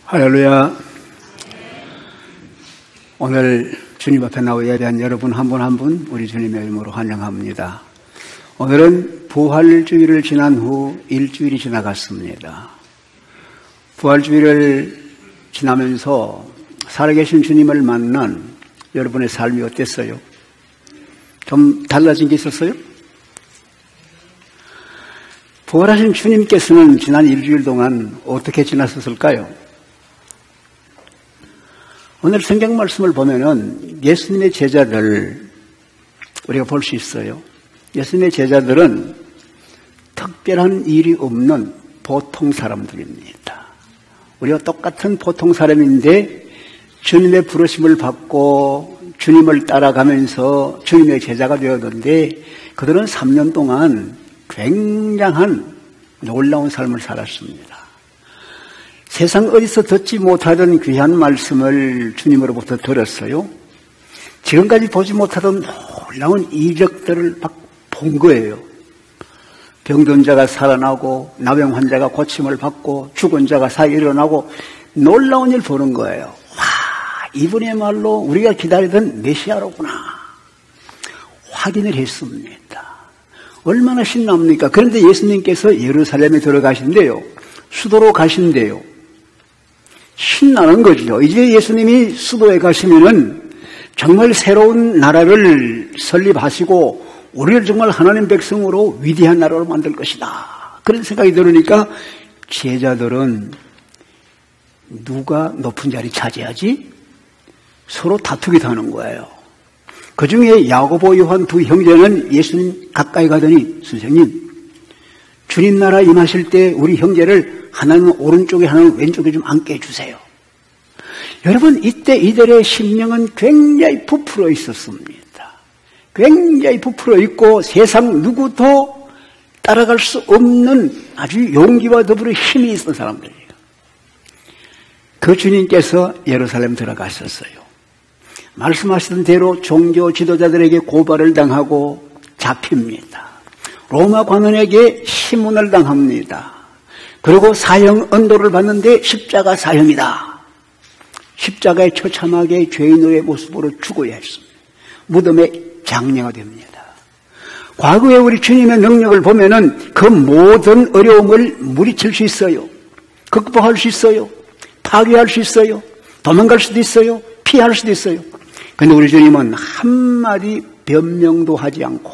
할렐루야. 오늘 주님 앞에 나와 예배한 여러분 한 분 한 분 우리 주님의 이름으로 환영합니다. 오늘은 부활주일을 지난 후 일주일이 지나갔습니다. 부활주일을 지나면서 살아계신 주님을 만난 여러분의 삶이 어땠어요? 좀 달라진 게 있었어요? 부활하신 주님께서는 지난 일주일 동안 어떻게 지났었을까요? 오늘 성경 말씀을 보면은 예수님의 제자들 우리가 볼 수 있어요. 예수님의 제자들은 특별한 일이 없는 보통 사람들입니다. 우리가 똑같은 보통 사람인데 주님의 부르심을 받고 주님을 따라가면서 주님의 제자가 되었는데 그들은 3년 동안 굉장한 놀라운 삶을 살았습니다. 세상 어디서 듣지 못하던 귀한 말씀을 주님으로부터 들었어요. 지금까지 보지 못하던 놀라운 이적들을 막 본 거예요. 병든 자가 살아나고 나병 환자가 고침을 받고 죽은 자가 살아 일어나고 놀라운 일 보는 거예요. 와, 이분의말로 우리가 기다리던 메시아로구나 확인을 했습니다. 얼마나 신납니까? 그런데 예수님께서 예루살렘에 들어가신대요. 수도로 가신대요. 신나는 거죠. 이제 예수님이 수도에 가시면은 정말 새로운 나라를 설립하시고 우리를 정말 하나님 백성으로 위대한 나라로 만들 것이다. 그런 생각이 들으니까 제자들은 누가 높은 자리 차지하지? 서로 다투기도 하는 거예요. 그 중에 야고보 요한 두 형제는 예수님 가까이 가더니 선생님 주님 나라 임하실 때 우리 형제를 하나는 오른쪽에 하나는 왼쪽에 좀 앉게 해주세요. 여러분 이때 이들의 심령은 굉장히 부풀어 있었습니다. 굉장히 부풀어 있고 세상 누구도 따라갈 수 없는 아주 용기와 더불어 힘이 있던 사람들이에요. 그 주님께서 예루살렘 들어가셨어요. 말씀하시던 대로 종교 지도자들에게 고발을 당하고 잡힙니다. 로마 관원에게 심문을 당합니다. 그리고 사형 언도를 받는데 십자가 사형이다. 십자가에 처참하게 죄인의 모습으로 죽어야 했습니다. 무덤에 장례가 됩니다. 과거에 우리 주님의 능력을 보면은 그 모든 어려움을 물리칠 수 있어요. 극복할 수 있어요. 파괴할 수 있어요. 도망갈 수도 있어요. 피할 수도 있어요. 그런데 우리 주님은 한마디 변명도 하지 않고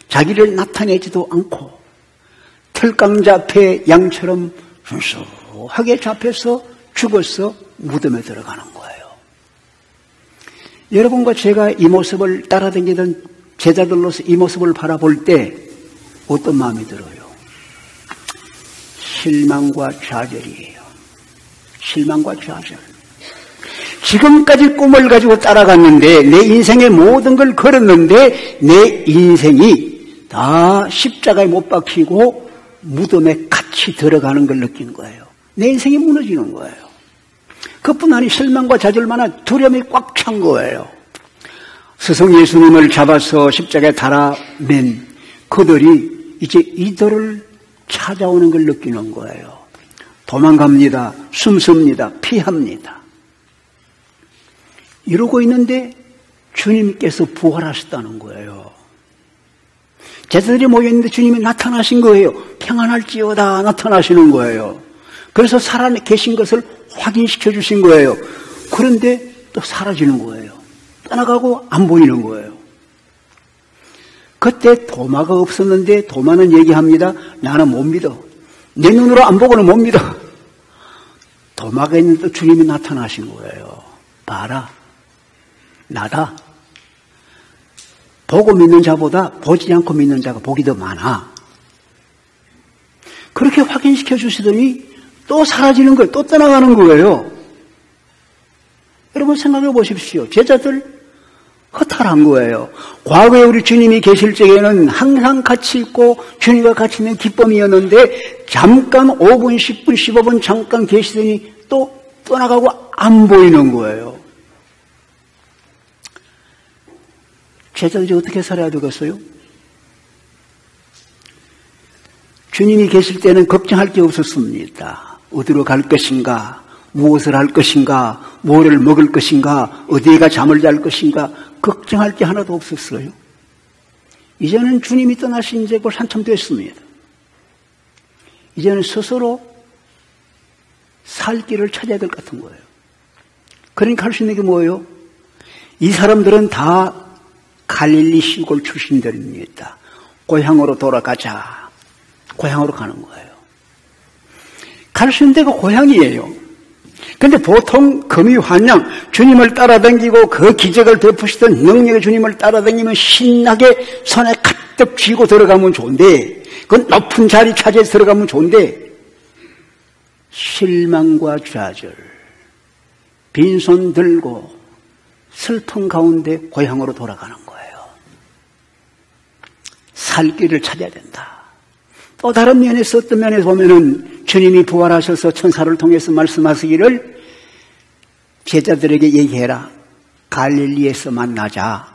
자기를 나타내지도 않고 털강자 앞에 양처럼 순수하게 잡혀서 죽어서 무덤에 들어가는 거예요. 여러분과 제가 이 모습을 따라다니던 제자들로서 이 모습을 바라볼 때 어떤 마음이 들어요? 실망과 좌절이에요. 실망과 좌절. 지금까지 꿈을 가지고 따라갔는데 내 인생의 모든 걸 걸었는데 내 인생이 다 십자가에 못 박히고 무덤에 같이 들어가는 걸 느끼는 거예요. 내 인생이 무너지는 거예요. 그뿐 아니 실망과 좌절만한 두려움이 꽉 찬 거예요. 스승 예수님을 잡아서 십자가에 달아맨 그들이 이제 이들을 찾아오는 걸 느끼는 거예요. 도망갑니다. 숨습니다. 피합니다. 이러고 있는데 주님께서 부활하셨다는 거예요. 제자들이 모여있는데 주님이 나타나신 거예요. 평안할지어다 나타나시는 거예요. 그래서 살아계신 것을 확인시켜 주신 거예요. 그런데 또 사라지는 거예요. 떠나가고 안 보이는 거예요. 그때 도마가 없었는데 도마는 얘기합니다. 나는 못 믿어. 내 눈으로 안 보고는 못 믿어. 도마가 있는데 주님이 나타나신 거예요. 봐라. 나다. 보고 믿는 자보다 보지 않고 믿는 자가 복이 더 많아. 그렇게 확인시켜 주시더니 또 사라지는 거예요. 또 떠나가는 거예요. 여러분 생각해 보십시오. 제자들 허탈한 거예요. 과거에 우리 주님이 계실 적에는 항상 같이 있고 주님과 같이 있는 기쁨이었는데 잠깐 5분, 10분, 15분 잠깐 계시더니 또 떠나가고 안 보이는 거예요. 제자들이 어떻게 살아야 되겠어요? 주님이 계실 때는 걱정할 게 없었습니다. 어디로 갈 것인가? 무엇을 할 것인가, 뭐를 먹을 것인가, 어디에가 잠을 잘 것인가 걱정할 게 하나도 없었어요. 이제는 주님이 떠나신 지 벌써 한참 됐습니다. 이제는 스스로 살 길을 찾아야 될 것 같은 거예요. 그러니까 할 수 있는 게 뭐예요? 이 사람들은 다 갈릴리 시골 출신들입니다. 고향으로 돌아가자. 고향으로 가는 거예요. 갈 수 있는 데가 고향이에요. 근데 보통 금이환영, 주님을 따라다니고 그 기적을 베푸시던 능력의 주님을 따라다니면 신나게 손에 가득 쥐고 들어가면 좋은데, 그 높은 자리 차지해서 들어가면 좋은데, 실망과 좌절, 빈손 들고 슬픔 가운데 고향으로 돌아가는 거예요. 살 길을 찾아야 된다. 또 다른 면에서 어떤 면에서 보면은 주님이 부활하셔서 천사를 통해서 말씀하시기를 제자들에게 얘기해라. 갈릴리에서 만나자.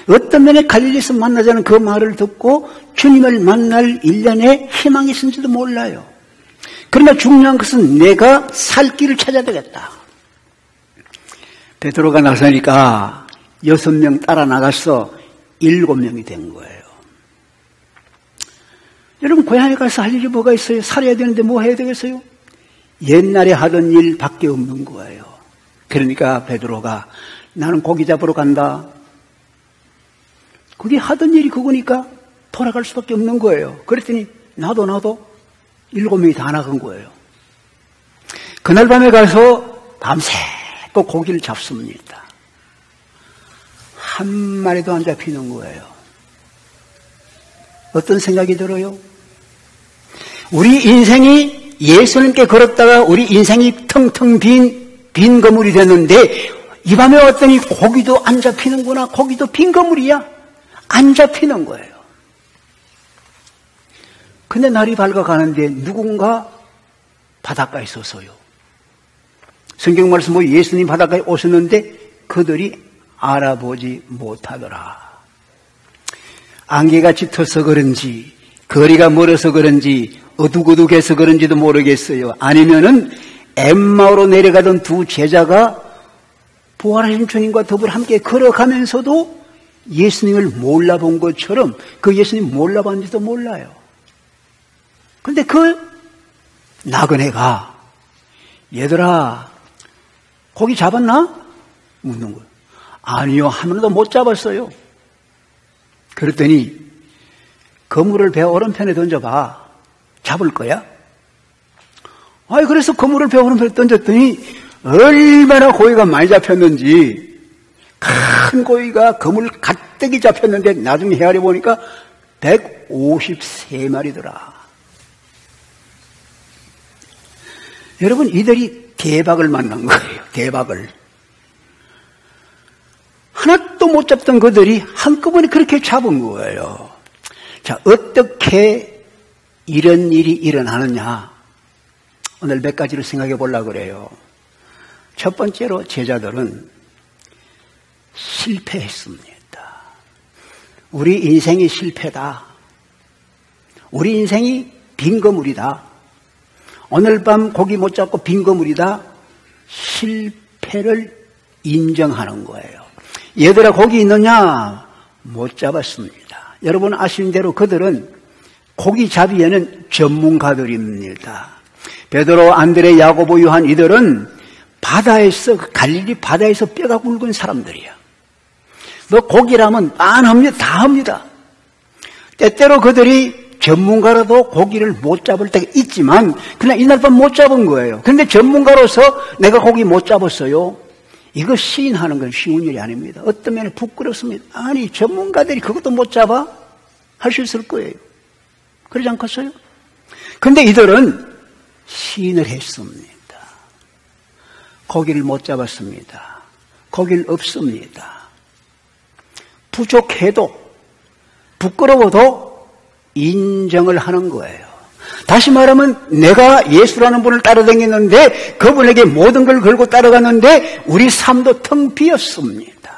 어떤 면에 갈릴리에서 만나자는 그 말을 듣고 주님을 만날 일련의 희망이 있는지도 몰라요. 그러나 중요한 것은 내가 살 길을 찾아야 되겠다. 베드로가 나서니까 6명 따라 나가서 7명이 된 거예요. 여러분, 고향에 가서 할 일이 뭐가 있어요? 살아야 되는데 뭐 해야 되겠어요? 옛날에 하던 일밖에 없는 거예요. 그러니까 베드로가 나는 고기 잡으러 간다. 그게 하던 일이 그거니까 돌아갈 수밖에 없는 거예요. 그랬더니 나도 7명이 다 나간 거예요. 그날 밤에 가서 밤새고 고기를 잡습니다. 한 마리도 안 잡히는 거예요. 어떤 생각이 들어요? 우리 인생이 예수님께 걸었다가 우리 인생이 텅텅 빈 거물이 됐는데 이 밤에 왔더니 고기도 안 잡히는구나. 고기도 빈 거물이야. 안 잡히는 거예요. 근데 날이 밝아가는데 누군가 바닷가에 서서요. 성경 말씀 보면 예수님 바닷가에 오셨는데 그들이 알아보지 못하더라. 안개가 짙어서 그런지 거리가 멀어서 그런지 어둑어둑해서 그런지도 모르겠어요. 아니면은 엠마오로 내려가던 두 제자가 부활하신 주님과 더불어 함께 걸어가면서도 예수님을 몰라본 것처럼 그 예수님 몰라봤는지도 몰라요. 그런데 그 나그네가 얘들아 고기 잡았나? 묻는 거예요. 아니요, 하나도 못 잡았어요. 그랬더니 그물을 배 오른편에 던져봐. 잡을 거야? 아니, 그래서 그물을 배 오른편에 던졌더니 얼마나 고기가 많이 잡혔는지 큰 고기가 그물 가득히 잡혔는데 나중에 헤아려 보니까 153마리더라. 여러분, 이들이 대박을 만난 거예요. 대박을. 하나도 못 잡던 그들이 한꺼번에 그렇게 잡은 거예요. 자, 어떻게 이런 일이 일어나느냐? 오늘 몇 가지를 생각해 보려고 그래요. 첫 번째로 제자들은 실패했습니다. 우리 인생이 실패다. 우리 인생이 빈 거물이다. 오늘 밤 고기 못 잡고 빈 거물이다. 실패를 인정하는 거예요. 얘들아 고기 있느냐? 못 잡았습니다. 여러분 아시는 대로 그들은 고기 잡이에는 전문가들입니다. 베드로, 안드레, 야고보, 요한 이들은 바다에서 갈릴리 바다에서 뼈가 굵은 사람들이야. 너 고기라면 빤합니다. 다 합니다. 때때로 그들이 전문가라도 고기를 못 잡을 때가 있지만 그냥 이날 밤 못 잡은 거예요. 그런데 전문가로서 내가 고기 못 잡았어요. 이거 시인하는 건 쉬운 일이 아닙니다. 어떤 면에 부끄럽습니다. 아니 전문가들이 그것도 못 잡아? 할 수 있을 거예요. 그러지 않겠어요? 그런데 이들은 시인을 했습니다. 고기를 못 잡았습니다. 고기를 없습니다. 부족해도 부끄러워도 인정을 하는 거예요. 다시 말하면 내가 예수라는 분을 따라다녔는데 그분에게 모든 걸 걸고 따라갔는데 우리 삶도 텅 비었습니다.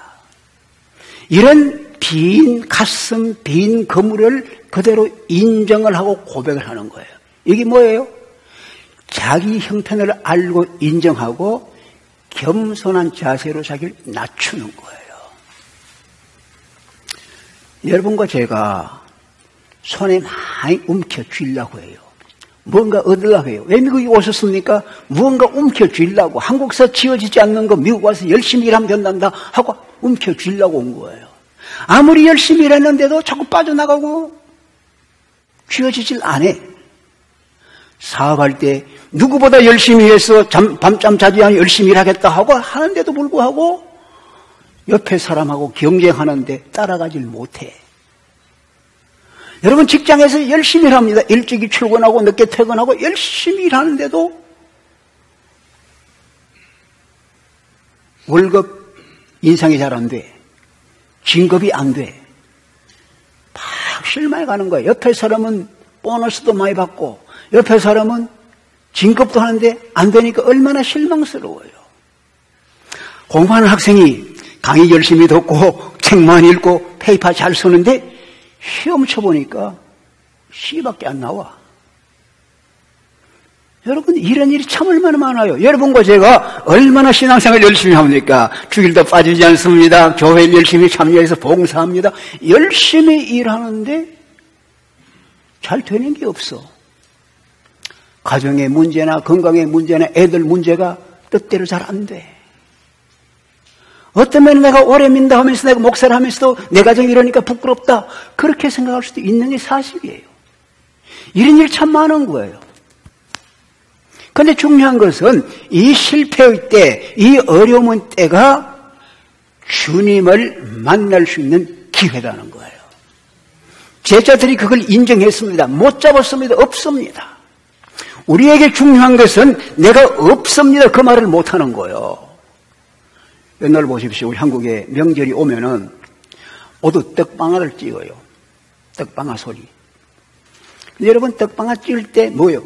이런 빈 가슴, 빈 그물을 그대로 인정을 하고 고백을 하는 거예요. 이게 뭐예요? 자기 형편을 알고 인정하고 겸손한 자세로 자기를 낮추는 거예요. 여러분과 제가 손에 많이 움켜쥐려고 해요. 뭔가 얻으려고 해요. 왜 미국에 오셨습니까? 무언가 움켜쥐려고. 한국에서 지어지지 않는 거 미국 와서 열심히 일하면 된단다 하고 움켜쥐려고 온 거예요. 아무리 열심히 일했는데도 자꾸 빠져나가고 쥐어지질 않아. 사업할 때 누구보다 열심히 해서 밤잠 자지 않고 열심히 일하겠다 하고 하는데도 불구하고 옆에 사람하고 경쟁하는데 따라가질 못해. 여러분 직장에서 열심히 일합니다. 일찍이 출근하고 늦게 퇴근하고 열심히 일하는데도 월급 인상이 잘 안 돼. 진급이 안 돼. 막 실망해 가는 거예요. 옆에 사람은 보너스도 많이 받고 옆에 사람은 진급도 하는데 안 되니까 얼마나 실망스러워요. 공부하는 학생이 강의 열심히 듣고 책만 읽고 페이퍼 잘 쓰는데 시험 쳐보니까 C밖에 안 나와. 여러분 이런 일이 참 얼마나 많아요. 여러분과 제가 얼마나 신앙생활 열심히 합니까? 주일도 빠지지 않습니다. 교회 열심히 참여해서 봉사합니다. 열심히 일하는데 잘 되는 게 없어. 가정의 문제나 건강의 문제나 애들 문제가 뜻대로 잘 안 돼. 어떤 면에 내가 오래 민다 하면서 내가 목사를 하면서도 내 가정이 이러니까 부끄럽다. 그렇게 생각할 수도 있는 게 사실이에요. 이런 일 참 많은 거예요. 그런데 중요한 것은 이 실패의 때, 이 어려움의 때가 주님을 만날 수 있는 기회라는 거예요. 제자들이 그걸 인정했습니다. 못 잡았습니다. 없습니다. 우리에게 중요한 것은 내가 없습니다. 그 말을 못하는 거예요. 옛날 보십시오. 우리 한국에 명절이 오면은 모두 떡방아를 찍어요. 떡방아 소리. 여러분 떡방아 찍을 때 뭐예요?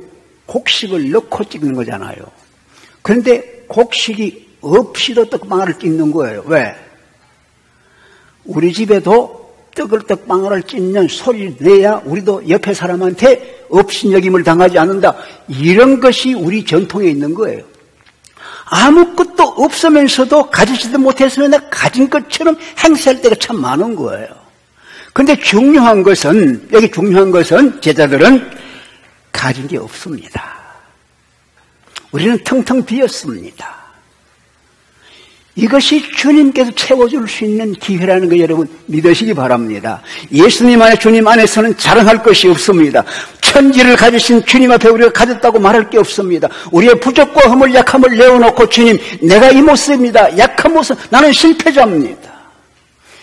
곡식을 넣고 찍는 거잖아요. 그런데 곡식이 없이도 떡방아를 찍는 거예요. 왜? 우리 집에도 떡방아를 찍는 소리를 내야 우리도 옆에 사람한테 업신여김을 당하지 않는다. 이런 것이 우리 전통에 있는 거예요. 아무것도 없으면서도 가지지도 못했으면 내가 가진 것처럼 행세할 때가 참 많은 거예요. 그런데 중요한 것은, 여기 중요한 것은 제자들은 가진 게 없습니다. 우리는 텅텅 비었습니다. 이것이 주님께서 채워줄 수 있는 기회라는 거 여러분 믿으시기 바랍니다. 예수님 안에 주님 안에서는 자랑할 것이 없습니다. 천지를 가지신 주님 앞에 우리가 가졌다고 말할 게 없습니다. 우리의 부족과 허물 약함을 내어놓고 주님 내가 이 모습입니다. 약한 모습 나는 실패자입니다.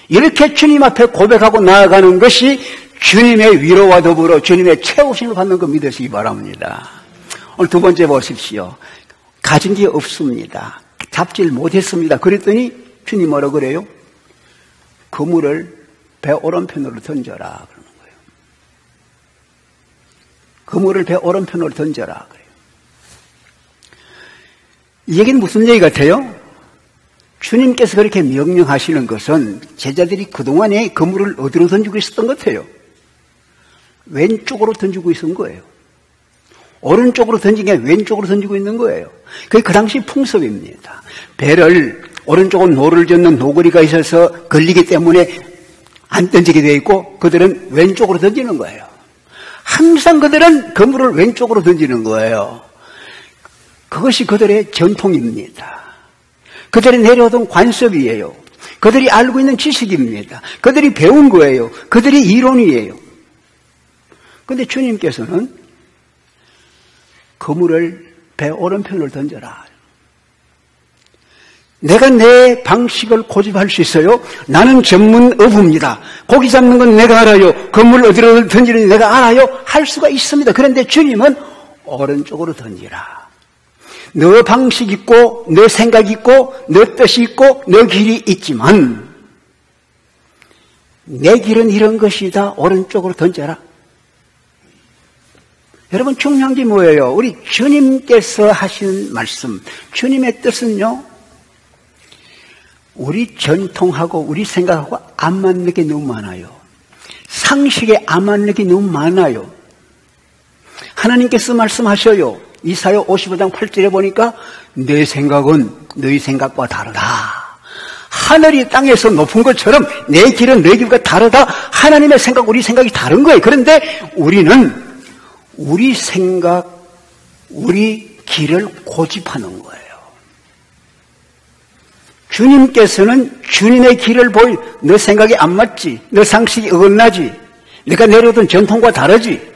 이렇게 주님 앞에 고백하고 나아가는 것이 주님의 위로와 더불어 주님의 채우심을 받는 거 믿으시기 바랍니다. 오늘 두 번째 보십시오. 가진 게 없습니다. 잡지를 못했습니다. 그랬더니 주님 뭐라 그래요? 그물을 배 오른편으로 던져라 그러는 거예요. 그물을 배 오른편으로 던져라 그래요. 이 얘기는 무슨 얘기 같아요? 주님께서 그렇게 명령하시는 것은 제자들이 그동안에 그물을 어디로 던지고 있었던 것 같아요? 왼쪽으로 던지고 있었던 거예요. 오른쪽으로 던진 게 왼쪽으로 던지고 있는 거예요. 그게 그 당시 풍습입니다. 배를 오른쪽은 노를 젓는 노거리가 있어서 걸리기 때문에 안 던지게 되어 있고 그들은 왼쪽으로 던지는 거예요. 항상 그들은 그물을 왼쪽으로 던지는 거예요. 그것이 그들의 전통입니다. 그들이 내려오던 관습이에요. 그들이 알고 있는 지식입니다. 그들이 배운 거예요. 그들이 이론이에요. 그런데 주님께서는 그물을 배 오른편을 던져라. 내가 내 방식을 고집할 수 있어요. 나는 전문 어부입니다. 고기 잡는 건 내가 알아요. 그물 어디로 던지는지 내가 알아요. 할 수가 있습니다. 그런데 주님은 오른쪽으로 던지라. 너 방식 있고 너 생각 있고 너 뜻이 있고 너 길이 있지만 내 길은 이런 것이다. 오른쪽으로 던져라. 여러분 중요한 게 뭐예요? 우리 주님께서 하시는 말씀, 주님의 뜻은요, 우리 전통하고 우리 생각하고 안 맞는 게 너무 많아요. 상식에 안 맞는 게 너무 많아요. 하나님께서 말씀하셔요. 이사야 55장 8절에 보니까 내 생각은 너희 생각과 다르다. 하늘이 땅에서 높은 것처럼 내 길은 너희 길과 다르다. 하나님의 생각, 우리 생각이 다른 거예요. 그런데 우리는 우리 생각, 우리 길을 고집하는 거예요. 주님께서는 주님의 길을 너 생각이 안 맞지, 너 상식이 어긋나지, 내가 내려오던 전통과 다르지.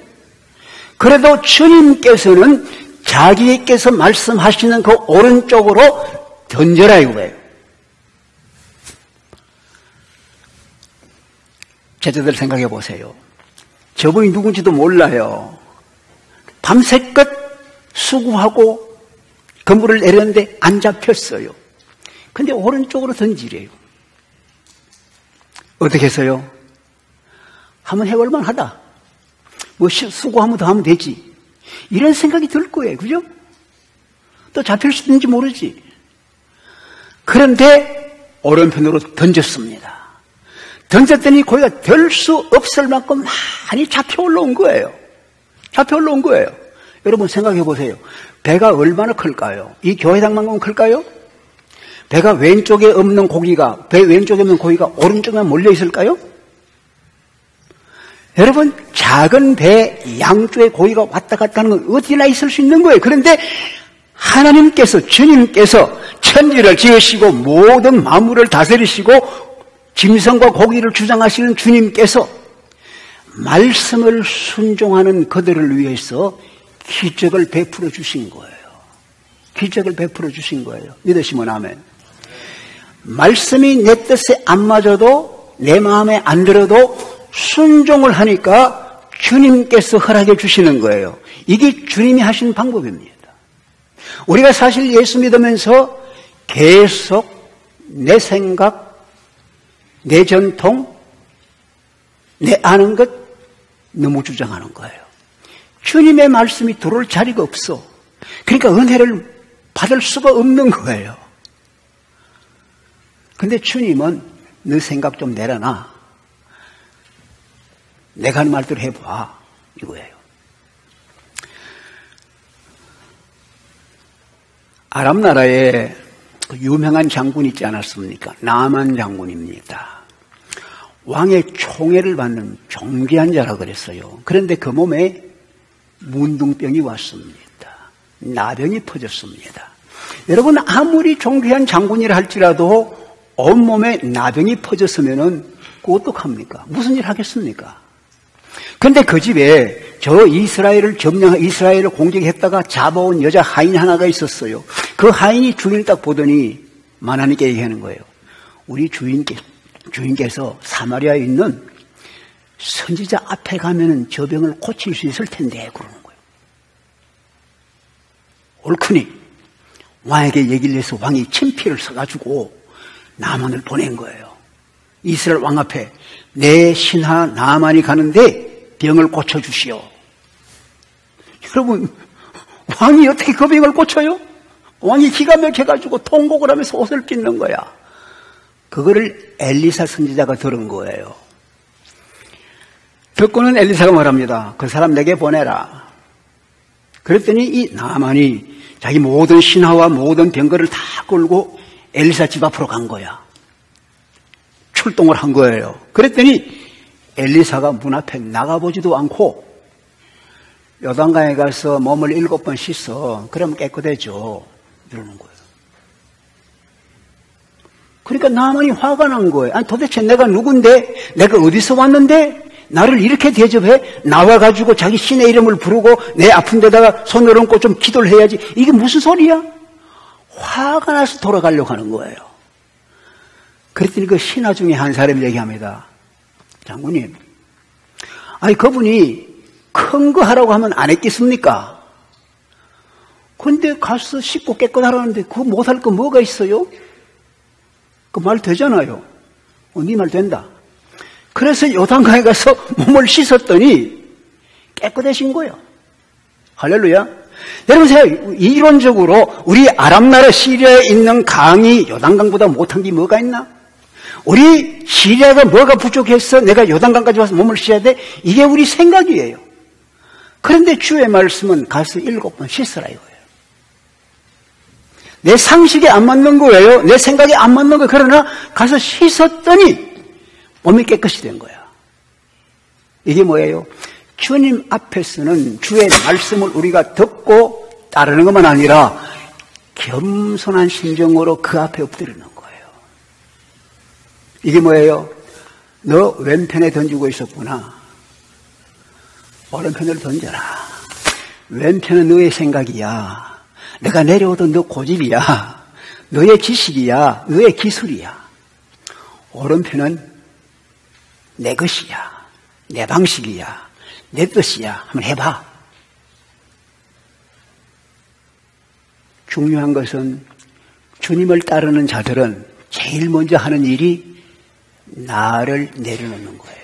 그래도 주님께서는 자기께서 말씀하시는 그 오른쪽으로 던져라 이거예요. 제자들 생각해 보세요. 저분이 누군지도 몰라요. 밤새껏 수고하고 건물을 내렸는데 안 잡혔어요. 근데 오른쪽으로 던지래요. 어떻게 해서요? 한번 해볼만 하다. 뭐 수고하면 더 하면 되지. 이런 생각이 들 거예요. 그죠? 또 잡힐 수 있는지 모르지. 그런데 오른편으로 던졌습니다. 던졌더니 거기가 될 수 없을 만큼 많이 잡혀 올라온 거예요. 잡혀 올라온 거예요. 여러분 생각해 보세요. 배가 얼마나 클까요? 이 교회당만큼 클까요? 배가 왼쪽에 없는 고기가, 배 왼쪽에 없는 고기가 오른쪽에 몰려 있을까요? 여러분, 작은 배 양쪽에 고기가 왔다 갔다 하는 건 어디나 있을 수 있는 거예요. 그런데 하나님께서, 주님께서 천지를 지으시고 모든 만물을 다스리시고 짐승과 고기를 주장하시는 주님께서 말씀을 순종하는 그들을 위해서 기적을 베풀어 주신 거예요. 기적을 베풀어 주신 거예요. 믿으시면 아멘. 말씀이 내 뜻에 안 맞아도 내 마음에 안 들어도 순종을 하니까 주님께서 허락해 주시는 거예요. 이게 주님이 하신 방법입니다. 우리가 사실 예수 믿으면서 계속 내 생각, 내 전통, 내 아는 것 너무 주장하는 거예요. 주님의 말씀이 들어올 자리가 없어. 그러니까 은혜를 받을 수가 없는 거예요. 근데 주님은 너 생각 좀 내려놔. 내가 하는 말대로 해봐. 이거예요. 아람 나라에 유명한 장군 있지 않았습니까? 나만 장군입니다. 왕의 총애를 받는 존귀한 자라 그랬어요. 그런데 그 몸에 문둥병이 왔습니다. 나병이 퍼졌습니다. 여러분 아무리 존귀한 장군이라 할지라도 온몸에 나병이 퍼졌으면은 그 어떡합니까? 무슨 일 하겠습니까? 근데 그 집에 저 이스라엘을 공격했다가 잡아온 여자 하인 하나가 있었어요. 그 하인이 주인을 딱 보더니 하나님께 얘기하는 거예요. 우리 주인께서 사마리아에 있는 선지자 앞에 가면은 저 병을 고칠 수 있을 텐데 그러는 거예요. 옳으니 왕에게 얘기를 해서 왕이 친필을 써가지고 나만을 보낸 거예요. 이스라엘 왕 앞에 내 신하 나만이 가는데 병을 고쳐주시오. 여러분 왕이 어떻게 그 병을 고쳐요? 왕이 기가 막혀가지고 통곡을 하면서 옷을 찢는 거야. 그거를 엘리사 선지자가 들은 거예요. 듣고는 엘리사가 말합니다. 그 사람 내게 보내라. 그랬더니 이 나만이 자기 모든 신하와 모든 병거를 다 끌고 엘리사 집 앞으로 간 거야. 출동을 한 거예요. 그랬더니 엘리사가 문 앞에 나가보지도 않고 요단강에 가서 몸을 7번 씻어. 그러면 깨끗해져. 이러는 거예요. 그러니까 나만이 화가 난 거예요. 아니 도대체 내가 누군데? 내가 어디서 왔는데? 나를 이렇게 대접해? 나와가지고 자기 신의 이름을 부르고 내 아픈 데다가 손을 얹고 좀 기도를 해야지. 이게 무슨 소리야? 화가 나서 돌아가려고 하는 거예요. 그랬더니 그 신하 중에 한 사람이 얘기합니다. 장군님, 아니 그분이 큰 거 하라고 하면 안 했겠습니까? 근데 가서 씻고 깨끗하라는데 그거 못할 거 뭐가 있어요? 그 말 되잖아요. 네 말 된다. 그래서 요단강에 가서 몸을 씻었더니 깨끗해진 거예요. 할렐루야. 여러분 보세요. 이론적으로 우리 아람 나라 시리아에 있는 강이 요단강보다 못한 게 뭐가 있나? 우리 시리아가 뭐가 부족해서 내가 요단강까지 와서 몸을 씻어야 돼? 이게 우리 생각이에요. 그런데 주의 말씀은 가서 7번 씻으라 이거예요. 내 상식에 안 맞는 거예요. 내 생각에 안 맞는 거예요. 그러나 가서 씻었더니 몸이 깨끗이 된 거야. 이게 뭐예요? 주님 앞에서는 주의 말씀을 우리가 듣고 따르는 것만 아니라 겸손한 심정으로 그 앞에 엎드리는 거예요. 이게 뭐예요? 너 왼편에 던지고 있었구나. 오른편을 던져라. 왼편은 너의 생각이야. 내가 내려오던 너 고집이야. 너의 지식이야. 너의 기술이야. 오른편은 내 것이야. 내 방식이야. 내 뜻이야. 한번 해봐. 중요한 것은 주님을 따르는 자들은 제일 먼저 하는 일이 나를 내려놓는 거예요.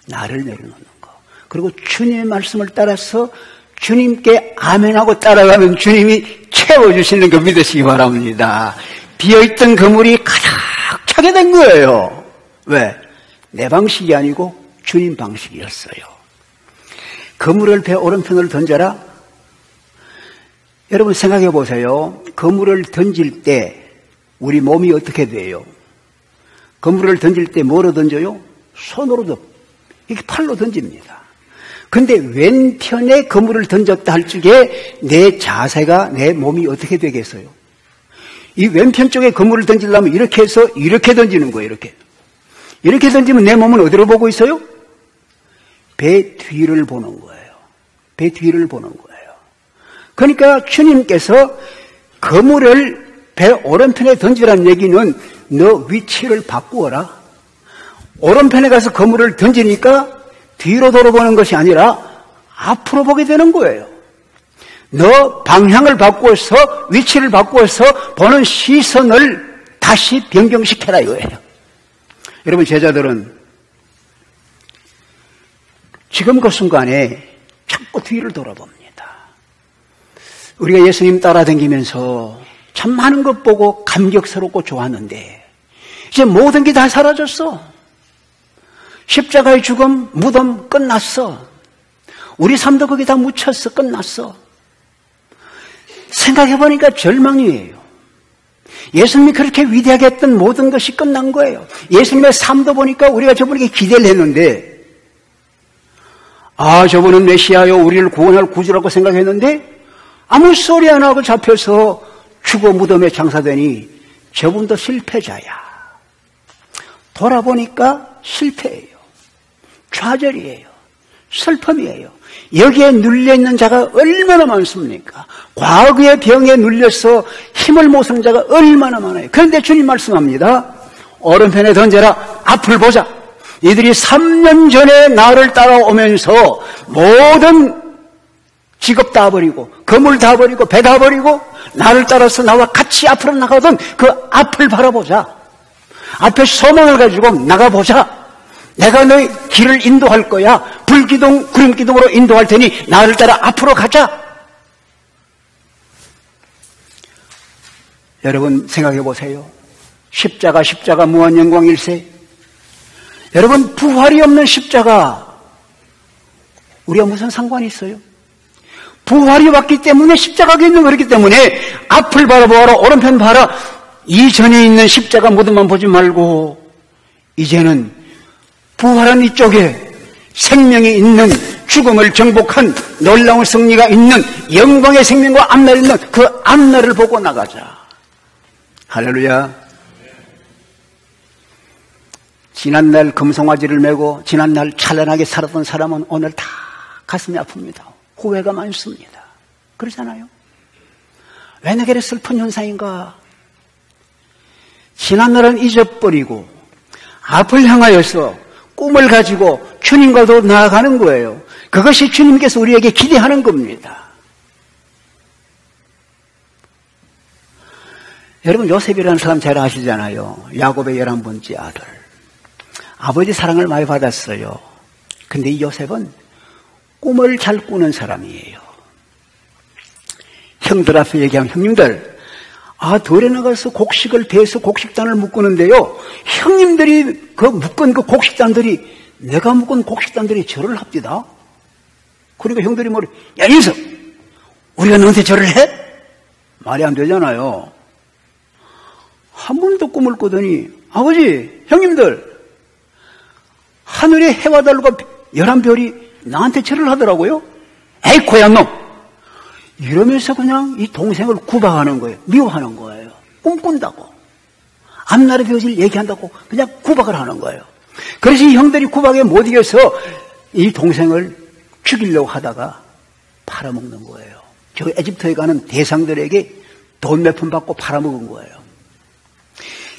나를 내려놓는 거. 그리고 주님의 말씀을 따라서 주님께 아멘하고 따라가면 주님이 채워주시는 거 믿으시기 바랍니다. 비어있던 그물이 가득 차게 된 거예요. 왜? 내 방식이 아니고 주님 방식이었어요. 그물을 배 오른편으로 던져라. 여러분 생각해 보세요. 그물을 던질 때 우리 몸이 어떻게 돼요? 그물을 던질 때 뭐로 던져요? 손으로 이렇게 팔로 던집니다. 근데 왼편에 그물을 던졌다 할 적에 내 자세가, 내 몸이 어떻게 되겠어요? 이 왼편 쪽에 그물을 던지려면 이렇게 해서 이렇게 던지는 거예요. 이렇게 던지면 내 몸은 어디로 보고 있어요? 배 뒤를 보는 거예요. 배 뒤를 보는 거예요. 그러니까 주님께서 그물을 배 오른편에 던지라는 얘기는 너 위치를 바꾸어라. 오른편에 가서 그물을 던지니까 뒤로 돌아보는 것이 아니라 앞으로 보게 되는 거예요. 너 방향을 바꾸어서 위치를 바꾸어서 보는 시선을 다시 변경시켜라 이거예요. 여러분 제자들은 지금 그 순간에 자꾸 뒤를 돌아봅니다. 우리가 예수님 따라다니면서 참 많은 것 보고 감격스럽고 좋았는데 이제 모든 게 다 사라졌어. 십자가의 죽음, 무덤 끝났어. 우리 삶도 거기 다 묻혔어. 끝났어. 생각해보니까 절망이에요. 예수님이 그렇게 위대하게 했던 모든 것이 끝난 거예요. 예수님의 삶도 보니까 우리가 저분에게 기대를 했는데 저분은 메시아요 우리를 구원할 구주라고 생각했는데 아무 소리 안 하고 잡혀서 죽어 무덤에 장사되니 저분도 실패자야. 돌아보니까 실패예요. 좌절이에요. 슬픔이에요. 여기에 눌려있는 자가 얼마나 많습니까? 과거의 병에 눌려서 힘을 못 쓰는 자가 얼마나 많아요. 그런데 주님 말씀합니다. 오른편에 던져라. 앞을 보자. 이들이 3년 전에 나를 따라오면서 모든 직업 다 버리고 건물 다 버리고 배 다 버리고 나를 따라서 나와 같이 앞으로 나가던 그 앞을 바라보자. 앞에 소망을 가지고 나가보자. 내가 너의 길을 인도할 거야. 불기둥, 구름기둥으로 인도할 테니 나를 따라 앞으로 가자. 여러분 생각해 보세요. 십자가 무한영광일세. 여러분 부활이 없는 십자가 우리가 무슨 상관이 있어요? 부활이 왔기 때문에 십자가가 있는 거기 때문에 앞을 바라보아라. 오른편 봐라. 이전에 있는 십자가 무덤만 보지 말고 이제는 부활한 이쪽에 생명이 있는 죽음을 정복한 놀라운 승리가 있는 영광의 생명과 앞날이 있는 그 앞날을 보고 나가자. 할렐루야. 지난날 금송아지를 메고 지난날 찬란하게 살았던 사람은 오늘 다 가슴이 아픕니다. 후회가 많습니다. 그러잖아요. 왜 내게 슬픈 현상인가? 지난날은 잊어버리고 앞을 향하여서 꿈을 가지고 주님과도 나아가는 거예요. 그것이 주님께서 우리에게 기대하는 겁니다. 여러분 요셉이라는 사람 잘 아시잖아요. 야곱의 11번째 아들. 아버지 사랑을 많이 받았어요. 근데 이 요셉은 꿈을 잘 꾸는 사람이에요. 형들 앞에 얘기하면 형님들 들에 나가서 곡식을 베서 곡식단을 묶었는데요. 형님들이 그 묶은 그 곡식단들이 내가 묶은 곡식단들이 절을 합디다. 그러니까 형들이 뭐래? 야, 인석! 우리가 너한테 절을 해? 말이 안 되잖아요. 한 번도 꿈을 꾸더니, 아버지, 형님들, 하늘에 해와 달과 11별이 나한테 절을 하더라고요. 에이, 고얀 놈! 이러면서 그냥 이 동생을 구박하는 거예요. 미워하는 거예요. 꿈꾼다고. 앞날의 벼슬 얘기한다고 그냥 구박을 하는 거예요. 그래서 이 형들이 구박에 못 이겨서 이 동생을 죽이려고 하다가 팔아먹는 거예요. 저 에집트에 가는 대상들에게 돈 몇 푼 받고 팔아먹은 거예요.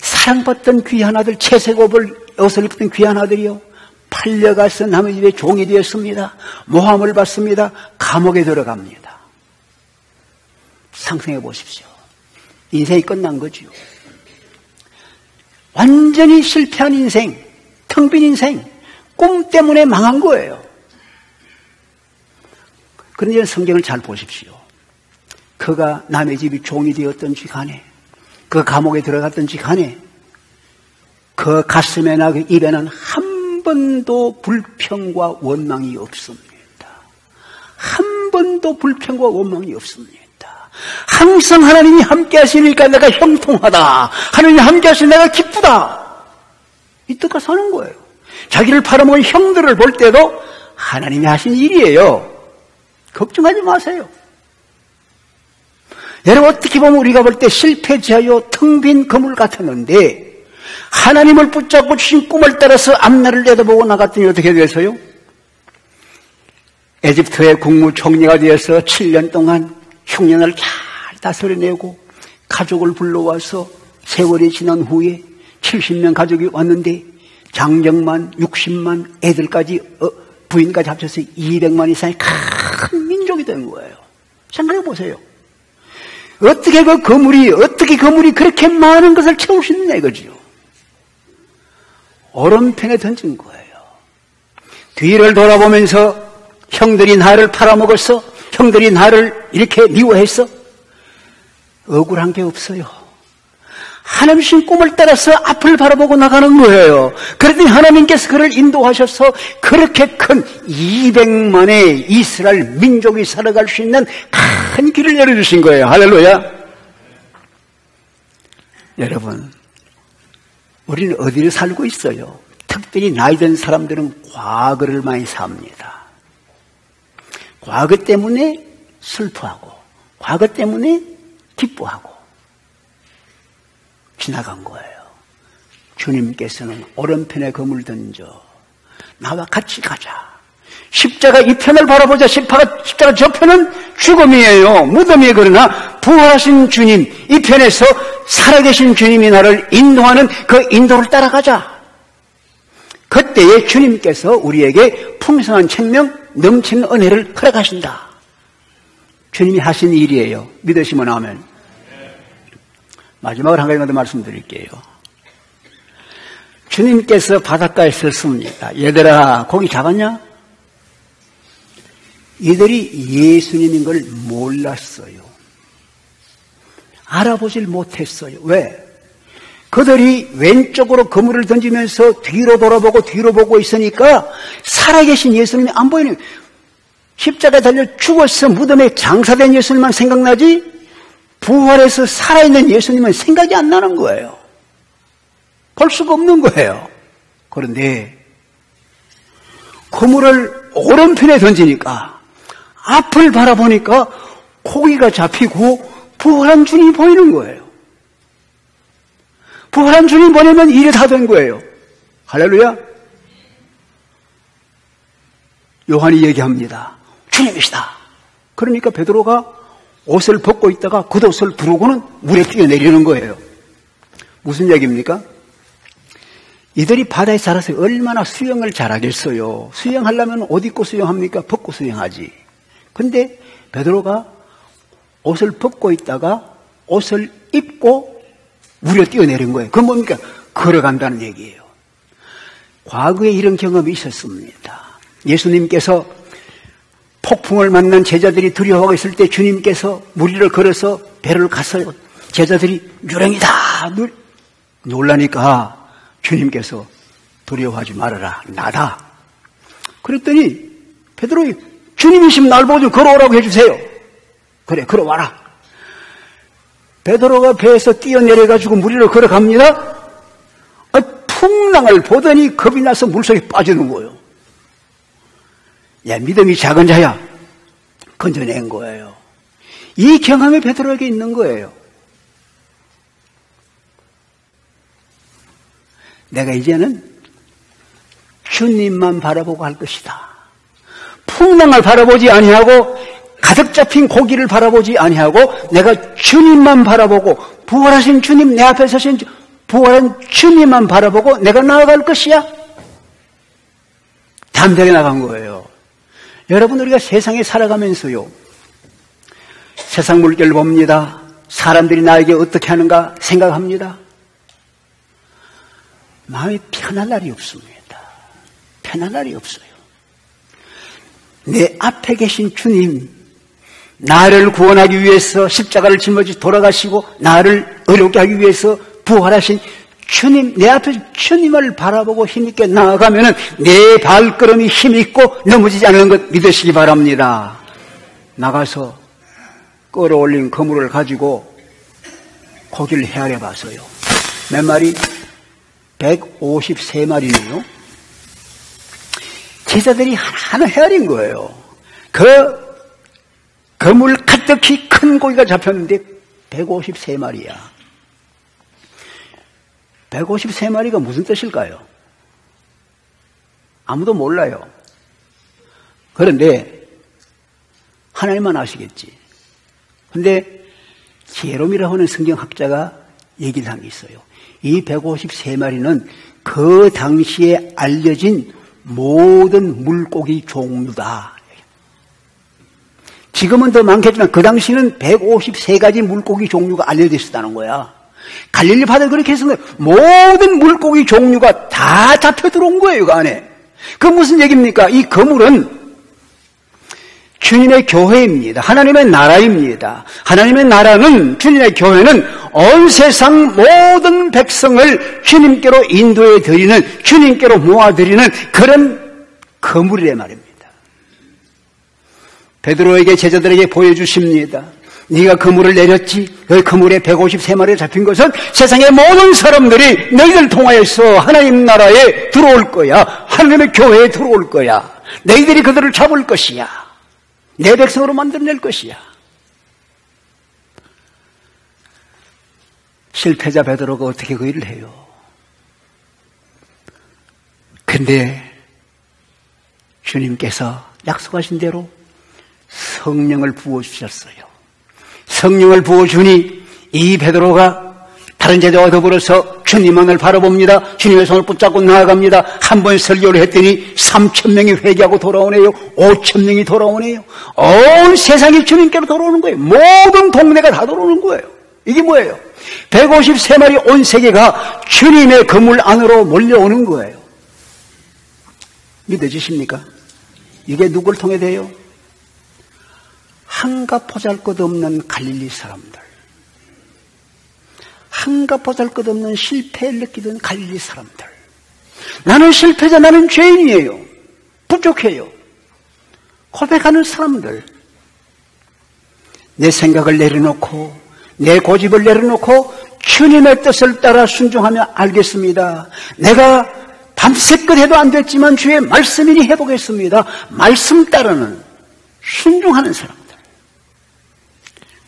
사랑받던 귀한 아들, 채색 옷을 입던 귀한 아들이요, 팔려가서 남의 집에 종이 되었습니다. 모함을 받습니다. 감옥에 들어갑니다. 상상해 보십시오. 인생이 끝난 거죠. 완전히 실패한 인생, 텅 빈 인생, 꿈 때문에 망한 거예요. 그런데 성경을 잘 보십시오. 그가 남의 집이 종이 되었던지 간에, 그 감옥에 들어갔던지 간에, 그 가슴에나 그 입에는 한 번도 불평과 원망이 없습니다. 한 번도 불평과 원망이 없습니다. 항상 하나님이 함께 하시니까 내가 형통하다. 하나님이 함께 하시니까 내가 기쁘다. 이 뜻과 사는 거예요. 자기를 팔아먹은 형들을 볼 때도 하나님이 하신 일이에요. 걱정하지 마세요. 여러분, 어떻게 보면 우리가 볼 때 실패자요, 텅 빈 그물 같았는데 하나님을 붙잡고 주신 꿈을 따라서 앞날을 내다보고 나갔더니 어떻게 돼서요? 에집트의 국무총리가 되어서 7년 동안 흉년을 잘 다스려내고 가족을 불러와서 세월이 지난 후에 70명 가족이 왔는데 장정만 60만 애들까지 부인까지 합쳐서 200만 이상의 큰 민족이 된 거예요. 생각해 보세요. 어떻게 그 거물이 그렇게 많은 것을 채울 수 있느냐 이거지요. 오른편에 던진 거예요. 뒤를 돌아보면서 형들이 나를 팔아먹었어. 형들이 나를 이렇게 미워했어. 억울한 게 없어요. 하나님 주신 꿈을 따라서 앞을 바라보고 나가는 거예요. 그랬더니 하나님께서 그를 인도하셔서 그렇게 큰 200만의 이스라엘 민족이 살아갈 수 있는 큰 길을 열어주신 거예요. 할렐루야. 여러분, 우리는 어디를 살고 있어요? 특별히 나이 든 사람들은 과거를 많이 삽니다. 과거 때문에 슬퍼하고 과거 때문에 기뻐하고 지나간 거예요. 주님께서는 오른편에 검을 던져 나와 같이 가자. 십자가 이 편을 바라보자. 십자가 저 편은 죽음이에요. 무덤이에요. 그러나 부활하신 주님 이 편에서 살아계신 주님이 나를 인도하는 그 인도를 따라가자. 그때에 주님께서 우리에게 풍성한 생명 넘치는 은혜를 허락하신다. 주님이 하신 일이에요. 믿으시면 아멘. 마지막으로 한 가지만 더 말씀드릴게요. 주님께서 바닷가에 섰습니다. 얘들아, 고기 잡았냐? 이들이 예수님인 걸 몰랐어요. 알아보질 못했어요. 왜? 그들이 왼쪽으로 그물을 던지면서 뒤로 돌아보고 뒤로 보고 있으니까 살아계신 예수님이 안 보이는 거예요. 십자가에 달려 죽어서 무덤에 장사된 예수님만 생각나지 부활해서 살아있는 예수님은 생각이 안 나는 거예요. 볼 수가 없는 거예요. 그런데 그물을 오른편에 던지니까 앞을 바라보니까 고기가 잡히고 부활한 주님이 보이는 거예요. 부활한 주님 보내면 일이 다 된 거예요. 할렐루야. 요한이 얘기합니다. 주님이시다. 그러니까 베드로가 옷을 벗고 있다가 겉옷을 부르고는 물에 뛰어내리는 거예요. 무슨 얘기입니까? 이들이 바다에 살아서 얼마나 수영을 잘하겠어요. 수영하려면 옷 입고 수영합니까? 벗고 수영하지. 근데 베드로가 옷을 벗고 있다가 옷을 입고 물에 뛰어내린 거예요. 그건 뭡니까? 걸어간다는 얘기예요. 과거에 이런 경험이 있었습니다. 예수님께서 폭풍을 만난 제자들이 두려워하고 있을 때 주님께서 물 위를 걸어서 배를 갔어요. 제자들이 유령이다 놀라니까 주님께서 두려워하지 말아라, 나다. 그랬더니 베드로가 주님이시면 날 보고 좀 걸어오라고 해주세요. 그래, 걸어와라. 베드로가 배에서 뛰어내려가지고 물 위로 걸어갑니다. 풍랑을 보더니 겁이 나서 물속에 빠지는 거예요. 야, 믿음이 작은 자야. 건져낸 거예요. 이 경험이 베드로에게 있는 거예요. 내가 이제는 주님만 바라보고 할 것이다. 풍랑을 바라보지 아니하고 가득 잡힌 고기를 바라보지 아니하고 내가 주님만 바라보고 부활하신 주님, 내 앞에 서신 부활한 주님만 바라보고 내가 나아갈 것이야. 담대하게 나간 거예요. 여러분, 우리가 세상에 살아가면서요, 세상 물결을 봅니다. 사람들이 나에게 어떻게 하는가 생각합니다. 마음이 편한 날이 없습니다. 편한 날이 없어요. 내 앞에 계신 주님, 나를 구원하기 위해서 십자가를 짊어지고 돌아가시고 나를 의롭게 하기 위해서 부활하신 주님, 내 앞에 주님을 바라보고 힘있게 나아가면 내 발걸음이 힘있고 넘어지지 않는 것 믿으시기 바랍니다. 나가서 끌어올린 그물을 가지고 고기를 헤아려 봤어요. 몇 마리? 153마리네요. 제자들이 하나하나 헤아린 거예요. 그물 가득히 큰 고기가 잡혔는데 153마리야. 153마리가 무슨 뜻일까요? 아무도 몰라요. 그런데 하나님만 아시겠지. 근데 제롬이라고 하는 성경학자가 얘기를 한 게 있어요. 이 153마리는 그 당시에 알려진 모든 물고기 종류다. 지금은 더 많겠지만 그 당시는 153가지 물고기 종류가 알려져 있었다는 거야. 갈릴리 바다에 그렇게 했으면 모든 물고기 종류가 다 잡혀 들어온 거예요, 그 안에. 그 무슨 얘기입니까? 이 그물은 주님의 교회입니다. 하나님의 나라입니다. 하나님의 나라는, 주님의 교회는 온 세상 모든 백성을 주님께로 인도해 드리는, 주님께로 모아드리는 그런 그물이란 말입니다. 베드로에게, 제자들에게 보여주십니다. 네가 그물을 내렸지. 그 그물에 153마리가 잡힌 것은 세상의 모든 사람들이 너희들 통하여서 하나님 나라에 들어올 거야. 하나님의 교회에 들어올 거야. 너희들이 그들을 잡을 것이야. 내 백성으로 만들어낼 것이야. 실패자 베드로가 어떻게 그 일을 해요? 근데 주님께서 약속하신 대로 성령을 부어주셨어요. 성령을 부어주니 이 베드로가 다른 제자와 더불어서 주님만을 바라봅니다. 주님의 손을 붙잡고 나아갑니다. 한 번 설교를 했더니 3,000명이 회개하고 돌아오네요. 5,000명이 돌아오네요. 온 세상이 주님께로 돌아오는 거예요. 모든 동네가 다 돌아오는 거예요. 이게 뭐예요? 153마리 온 세계가 주님의 그물 안으로 몰려오는 거예요. 믿어지십니까? 이게 누굴 통해 돼요? 한가 보잘것없는 갈릴리 사람들, 한가 보잘것없는 실패를 느끼던 갈릴리 사람들, 나는 실패자, 나는 죄인이에요, 부족해요 고백하는 사람들, 내 생각을 내려놓고 내 고집을 내려놓고 주님의 뜻을 따라 순종하며 알겠습니다. 내가 밤새껏 해도 안 됐지만 주의 말씀이니 해보겠습니다. 말씀 따르는, 순종하는 사람들,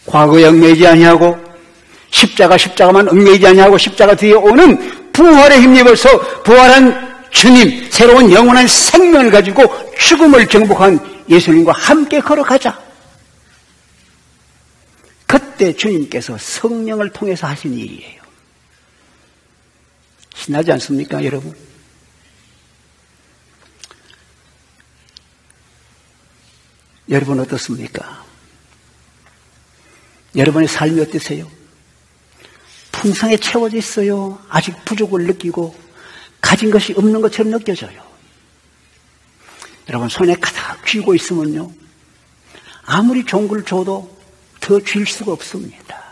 과거에 얽매이지 아니하고 십자가만 얽매이지 아니하고 십자가 뒤에 오는 부활에 힘입어서 부활한 주님, 새로운 영원한 생명을 가지고 죽음을 정복한 예수님과 함께 걸어가자. 그때 주님께서 성령을 통해서 하신 일이에요. 신나지 않습니까, 여러분? 여러분 어떻습니까? 여러분의 삶이 어떠세요? 풍성에 채워져 있어요? 아직 부족을 느끼고 가진 것이 없는 것처럼 느껴져요? 여러분 손에 가득 쥐고 있으면요, 아무리 좋은 걸 줘도 더 쥘 수가 없습니다.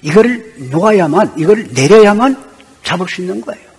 이거를 놓아야만, 이걸 내려야만 잡을 수 있는 거예요.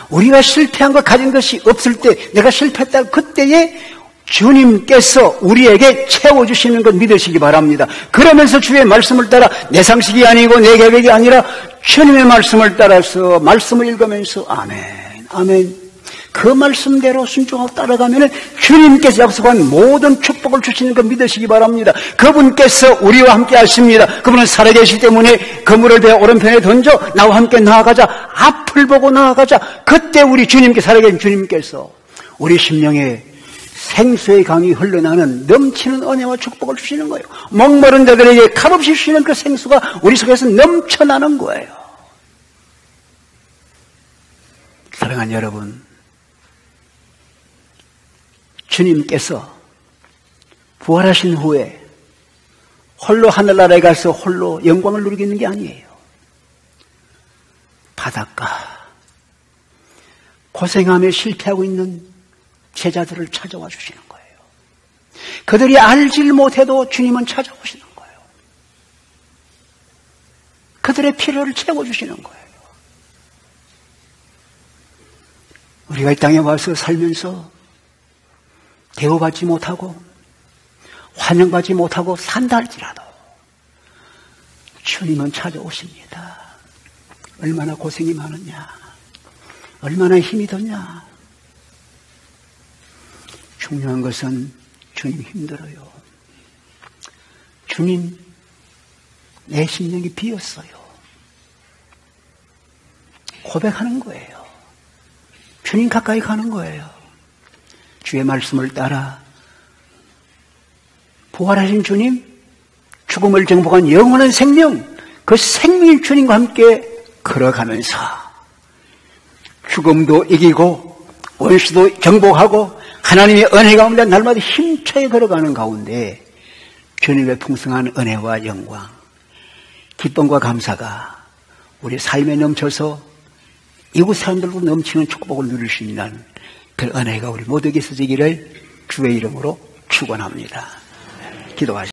우리가 실패한 거, 가진 것이 없을 때, 내가 실패했다 그때에 주님께서 우리에게 채워주시는 것 믿으시기 바랍니다. 그러면서 주의 말씀을 따라 내 상식이 아니고 내 계획이 아니라 주님의 말씀을 따라서 말씀을 읽으면서 아멘, 아멘. 그 말씀대로 순종하고 따라가면 주님께서 약속한 모든 축복을 주시는 것 믿으시기 바랍니다. 그분께서 우리와 함께 하십니다. 그분은 살아계시기 때문에 그물을 배 오른편에 던져 나와 함께 나아가자. 앞을 보고 나아가자. 그때 우리 주님께 살아계신 주님께서 우리 심령에 생수의 강이 흘러나는 넘치는 은혜와 축복을 주시는 거예요. 목마른 자들에게 값없이 주시는 그 생수가 우리 속에서 넘쳐나는 거예요. 사랑하는 여러분, 주님께서 부활하신 후에 홀로 하늘나라에 가서 홀로 영광을 누리고 있는 게 아니에요. 바닷가 고생하며 실패하고 있는 제자들을 찾아와 주시는 거예요. 그들이 알질 못해도 주님은 찾아오시는 거예요. 그들의 필요를 채워주시는 거예요. 우리가 이 땅에 와서 살면서 대우받지 못하고 환영받지 못하고 산다 할지라도 주님은 찾아오십니다. 얼마나 고생이 많으냐, 얼마나 힘이 드냐. 중요한 것은 주님 힘들어요. 주님, 내 심령이 비었어요. 고백하는 거예요. 주님 가까이 가는 거예요. 주의 말씀을 따라 부활하신 주님, 죽음을 정복한 영원한 생명, 그 생명인 주님과 함께 걸어가면서 죽음도 이기고 원수도 정복하고 하나님의 은혜 가운데 날마다 힘차게 걸어가는 가운데 주님의 풍성한 은혜와 영광, 기쁨과 감사가 우리 삶에 넘쳐서 이웃 사람들도 넘치는 축복을 누릴 수 있는 그 은혜가 우리 모두에게 있어지기를 주의 이름으로 축원합니다. 기도하시죠.